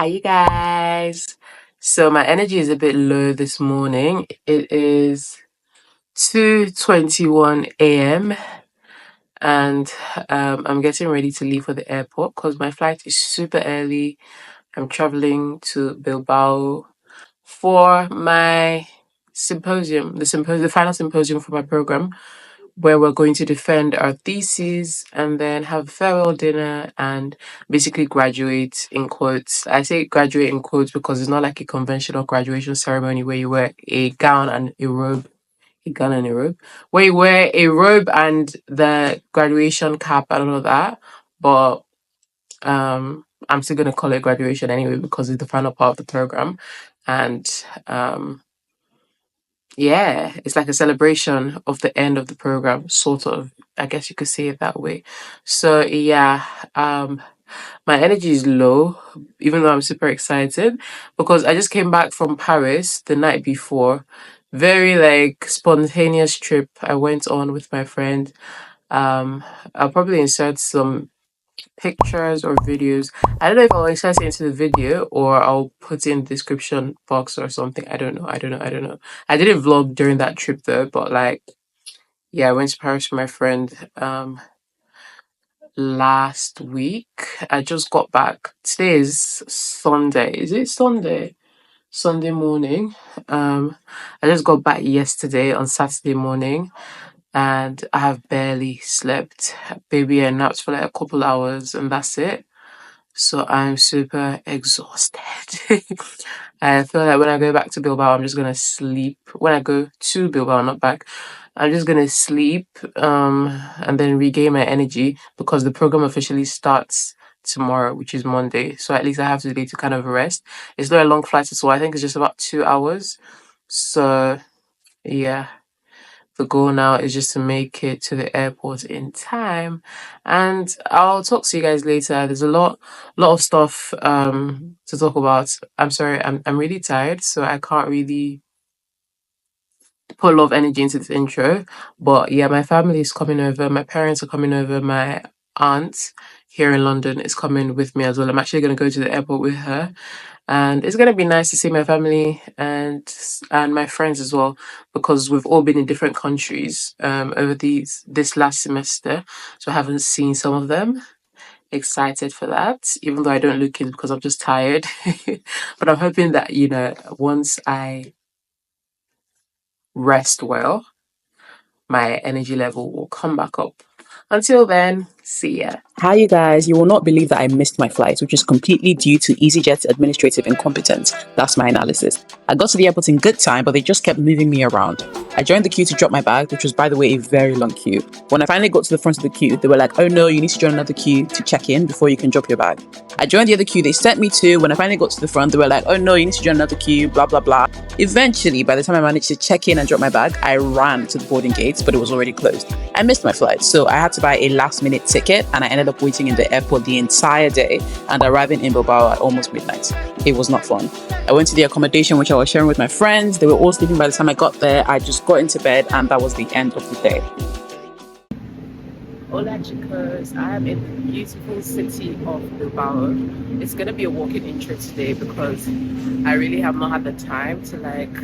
Hi, you guys. So my energy is a bit low this morning. It is 2:21 a.m. and I'm getting ready to leave for the airport because my flight is super early. I'm traveling to Bilbao for my symposium, the final symposium for my program, where we're going to defend our theses and then have a farewell dinner and basically graduate in quotes. I say graduate in quotes because it's not like a conventional graduation ceremony where you wear a gown and a robe. A gown and a robe. Where you wear a robe and the graduation cap and all of that. But I'm still gonna call it graduation anyway because it's the final part of the program. And um yeah, it's like a celebration of the end of the program, sort of. I guess you could say it that way. So yeah, my energy is low, even though I'm super excited because I just came back from Paris the night before. Very like spontaneous trip I went on with my friend. Um, I'll probably insert some pictures or videos. I don't know if I'll insert it into the video or I'll put it in the description box or something. I don't know. I didn't vlog during that trip though, but like yeah, I went to Paris with my friend last week. I just got back. Today is Sunday. Is it Sunday? Sunday morning. I just got back yesterday on Saturday morning and I have barely slept. Baby, I napped for like a couple hours and that's it. So I'm super exhausted. I feel like when I go back to Bilbao, I'm just gonna sleep. When I go to Bilbao, not back, I'm just gonna sleep, and then regain my energy because the program officially starts tomorrow, which is Monday. So at least I have today to kind of rest. It's not a long flight as well. I think it's just about 2 hours. So yeah. The goal now is just to make it to the airport in time. And I'll talk to you guys later. There's a lot of stuff to talk about. I'm sorry, I'm really tired, so I can't really put a lot of energy into this intro. But yeah, my family is coming over, my parents are coming over, my aunt here in London is coming with me as well. I'm actually gonna go to the airport with her and it's gonna be nice to see my family and my friends as well because we've all been in different countries over this last semester, so I haven't seen some of them. Excited for that, even though I don't look it because I'm just tired. But I'm hoping that once I rest well, my energy level will come back up. Until then, see ya. Hi, you guys. You will not believe that I missed my flight, which is completely due to EasyJet's administrative incompetence. That's my analysis. I got to the airport in good time, but they just kept moving me around. I joined the queue to drop my bag, which was, by the way, a very long queue. When I finally got to the front of the queue, they were like, oh no, you need to join another queue to check in before you can drop your bag. I joined the other queue they sent me to. When I finally got to the front, they were like, oh no, you need to join another queue, blah, blah, blah. Eventually, by the time I managed to check in and drop my bag, I ran to the boarding gates, but it was already closed. I missed my flight, so I had to buy a last-minute ticket, and I ended up waiting in the airport the entire day and arriving in Bilbao at almost midnight. It was not fun. I went to the accommodation which I was sharing with my friends. They were all sleeping by the time I got there. I just got into bed and that was the end of the day. Hola chicos, I am in the beautiful city of Bilbao. It's gonna be a walking intro today because I really have not had the time to like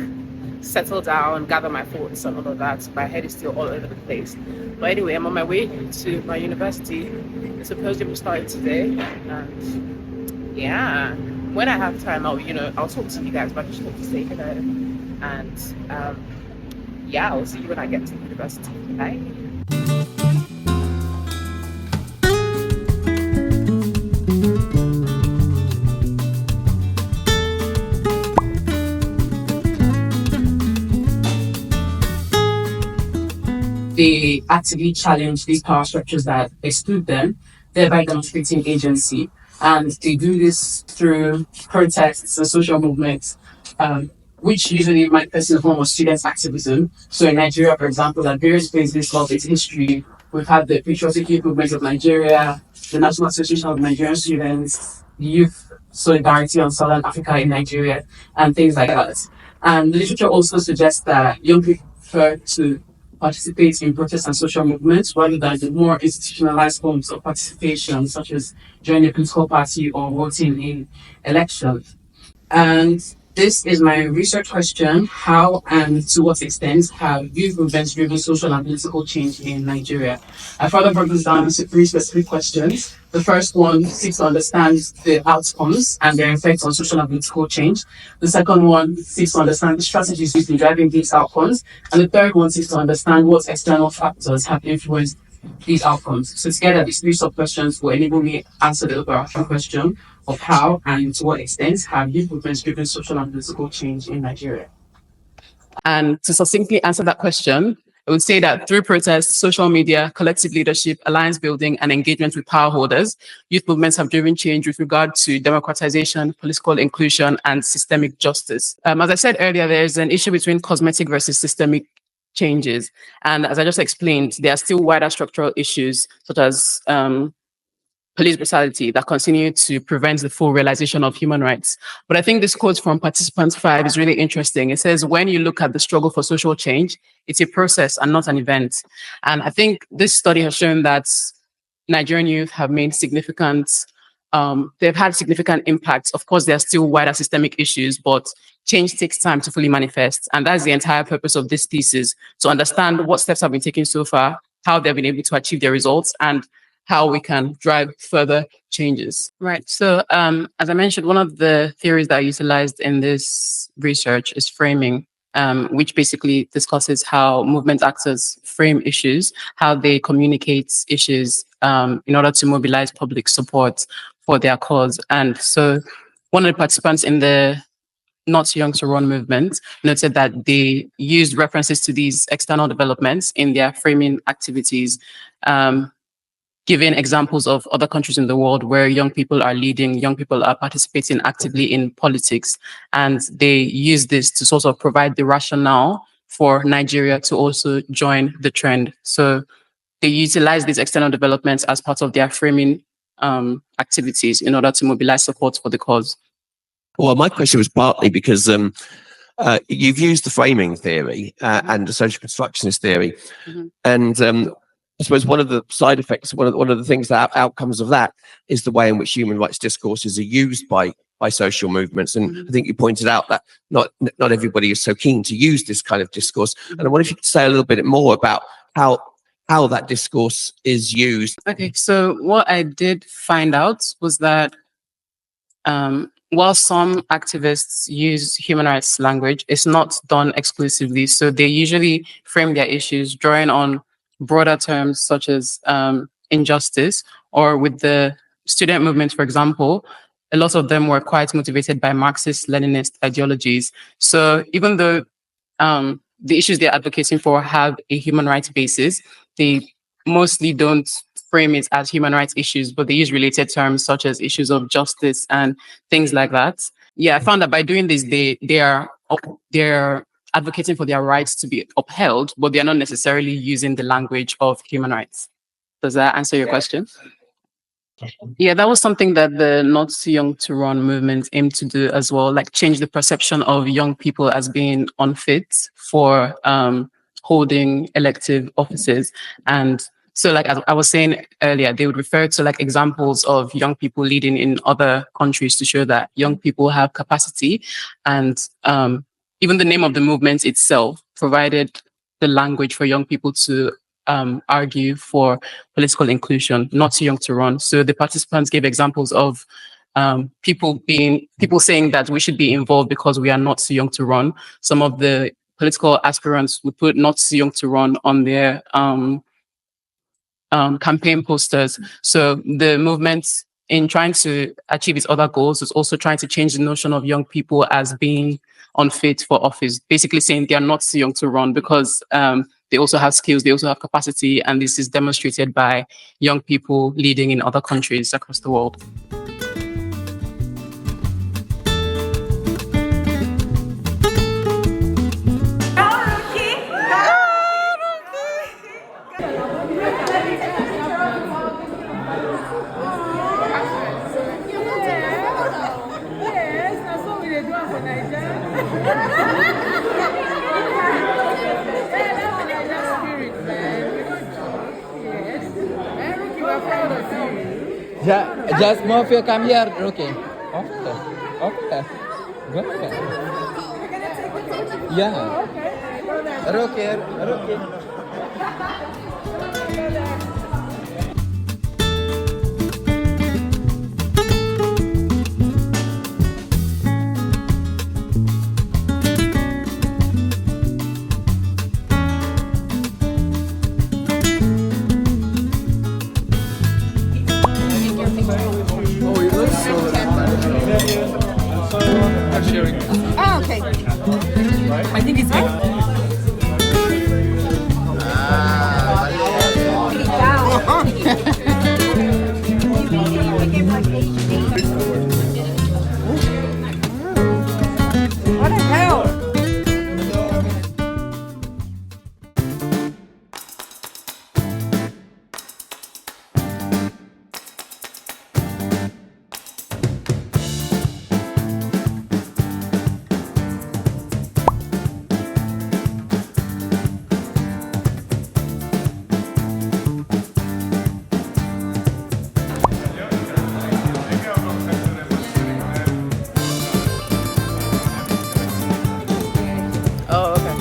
settle down, gather my thoughts and all of that. My head is still all over the place. But anyway, I'm on my way to my university. The symposium started today and yeah. When I have time I'll talk to you guys, but I just want to say hello. And yeah, I'll see you when I get to the university. Bye. They actively challenge these power structures that exclude them, thereby demonstrating agency. And they do this through protests and social movements, which usually manifest in the form of student activism. So in Nigeria, for example, at various places of its history, we've had the Patriotic Youth Movement of Nigeria, the National Association of Nigerian Students, the Youth Solidarity on Southern Africa in Nigeria, and things like that. And the literature also suggests that young people prefer to participate in protests and social movements rather than the more institutionalized forms of participation, such as joining a political party or voting in elections. And this is my research question. How and to what extent have youth movements driven social and political change in Nigeria? I further broke this down into three specific questions. The first one seeks to understand the outcomes and their effects on social and political change. The second one seeks to understand the strategies used in driving these outcomes. And the third one seeks to understand what external factors have influenced these outcomes. So together, these three sub-questions will enable me to answer the overarching question of how and to what extent have youth movements driven social and political change in Nigeria. And to succinctly answer that question, I would say that through protests, social media, collective leadership, alliance building, and engagement with power holders, youth movements have driven change with regard to democratization, political inclusion, and systemic justice. As I said earlier, there's an issue between cosmetic versus systemic changes. And as I just explained, there are still wider structural issues such as police brutality that continue to prevent the full realization of human rights. But I think this quote from participant 5 is really interesting. It says, when you look at the struggle for social change, it's a process and not an event. And I think this study has shown that Nigerian youth have made they've had significant impacts. Of course, there are still wider systemic issues, but change takes time to fully manifest. And that's the entire purpose of this thesis, to understand what steps have been taken so far, how they've been able to achieve their results, and how we can drive further changes. Right. So as I mentioned, one of the theories that I utilized in this research is framing, which basically discusses how movement actors frame issues, how they communicate issues in order to mobilize public support for their cause. And so one of the participants in the Not Young to Run movement noted that they used references to these external developments in their framing activities, giving examples of other countries in the world where young people are leading, young people are participating actively in politics. And they use this to sort of provide the rationale for Nigeria to also join the trend. So they utilize these external developments as part of their framing activities in order to mobilize support for the cause. Well, my question was partly because you've used the framing theory and the social constructionist theory. Mm-hmm. And I suppose one of the side effects, one of the things that outcomes of that is the way in which human rights discourses are used by social movements. And mm-hmm. I think you pointed out that not everybody is so keen to use this kind of discourse. Mm-hmm. And I wonder if you could say a little bit more about how that discourse is used. Okay, so what I did find out was that while some activists use human rights language, it's not done exclusively. So they usually frame their issues drawing on broader terms such as injustice, or with the student movement, for example, a lot of them were quite motivated by Marxist, Leninist ideologies. So even though the issues they're advocating for have a human rights basis, they mostly don't frame it as human rights issues, but they use related terms such as issues of justice and things like that. Yeah, I found that by doing this, they're advocating for their rights to be upheld, but they're not necessarily using the language of human rights. Does that answer your question? Yeah, that was something that the Not Too Young to Run movement aimed to do as well, like change the perception of young people as being unfit for holding elective offices. And so, like as I was saying earlier, they would refer to like examples of young people leading in other countries to show that young people have capacity. And even the name of the movement itself provided the language for young people to argue for political inclusion, not too young to run. So the participants gave examples of people saying that we should be involved because we are not too young to run. Some of the political aspirants would put not too young to run on their campaign posters. So the movement, in trying to achieve its other goals, is also trying to change the notion of young people as being unfit for office, basically saying they are not too young to run because they also have skills, they also have capacity, and this is demonstrated by young people leading in other countries across the world. Just move your come here, okay. Okay. Okay. Go ahead. Yeah. Okay. Okay. Oh, okay. I think it's good. What the hell? Oh, okay.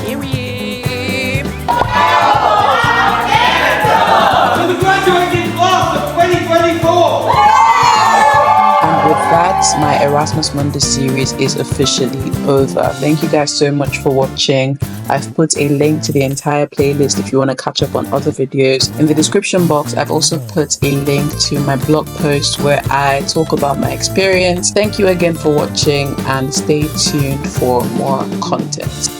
Period. To the graduating class of 2024! And with that, my Erasmus Mundus series is officially over. Thank you guys so much for watching. I've put a link to the entire playlist if you want to catch up on other videos. In the description box, I've also put a link to my blog post where I talk about my experience. Thank you again for watching and stay tuned for more content.